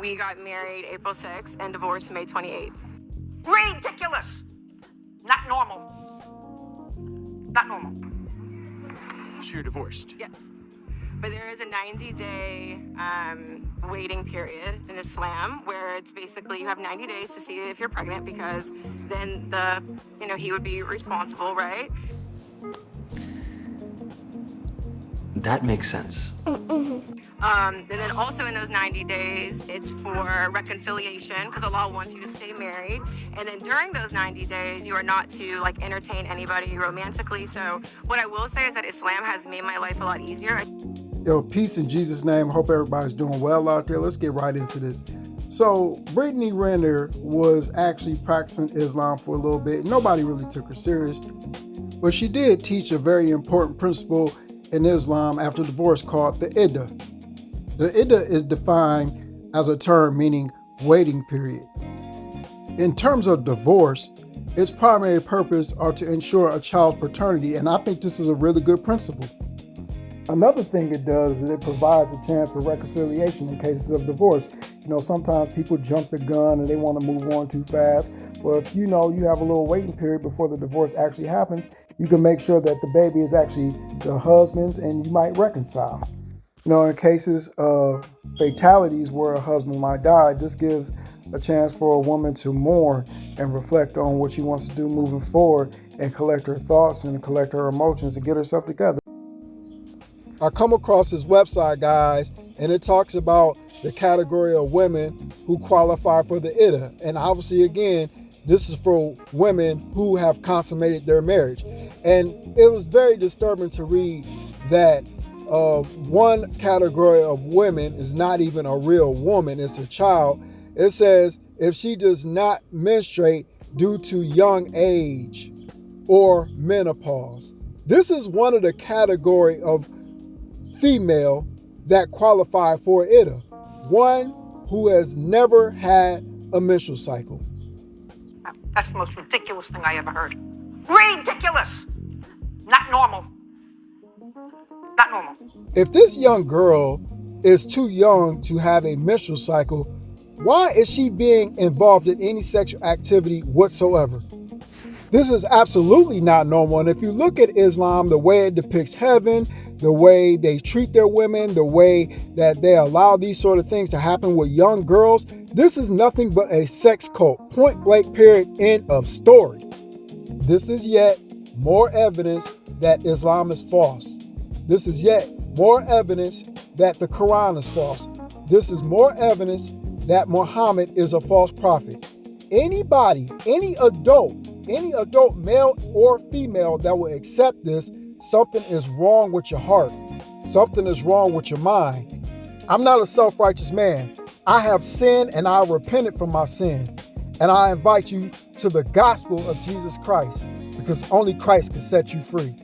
We got married April 6th and divorced May 28th. Ridiculous. Not normal. Not normal. So you're divorced? Yes. But there is a 90-day waiting period in Islam where it's basically you have 90 days to see if you're pregnant, because then he would be responsible, right? That makes sense. And then also in those 90 days, it's for reconciliation, because Allah wants you to stay married. And then during those 90 days, you are not to entertain anybody romantically. So what I will say is that Islam has made my life a lot easier. Yo, peace in Jesus' name. Hope everybody's doing well out there. Let's get right into this. So Brittany Renner was actually practicing Islam for a little bit. Nobody really took her serious, but she did teach a very important principle in Islam after divorce called the Iddah. The Iddah is defined as a term meaning waiting period. In terms of divorce, its primary purpose are to ensure a child's paternity, and I think this is a really good principle. Another thing it does is it provides a chance for reconciliation in cases of divorce. Sometimes people jump the gun and they want to move on too fast. Well, if you have a little waiting period before the divorce actually happens, you can make sure that the baby is actually the husband's and you might reconcile. In cases of fatalities where a husband might die, this gives a chance for a woman to mourn and reflect on what she wants to do moving forward and collect her thoughts and collect her emotions and get herself together. I come across this website, guys, and it talks about the category of women who qualify for the Iddah. And obviously, again, this is for women who have consummated their marriage. And it was very disturbing to read that one category of women is not even a real woman, it's a child. It says if she does not menstruate due to young age or menopause. This is one of the category of female that qualify for Iddah. One who has never had a menstrual cycle. That's the most ridiculous thing I ever heard. Ridiculous! Not normal. Not normal. If this young girl is too young to have a menstrual cycle, why is she being involved in any sexual activity whatsoever? This is absolutely not normal. And if you look at Islam, the way it depicts heaven, the way they treat their women, the way that they allow these sort of things to happen with young girls, this is nothing but a sex cult. Point blank, period, end of story. This is yet more evidence that Islam is false. This is yet more evidence that the Quran is false. This is more evidence that Muhammad is a false prophet. Anybody, any adult, male or female that will accept this, something is wrong with your heart. Something is wrong with your mind. I'm not a self-righteous man. I have sinned and I repented from my sin. And I invite you to the gospel of Jesus Christ, because only Christ can set you free.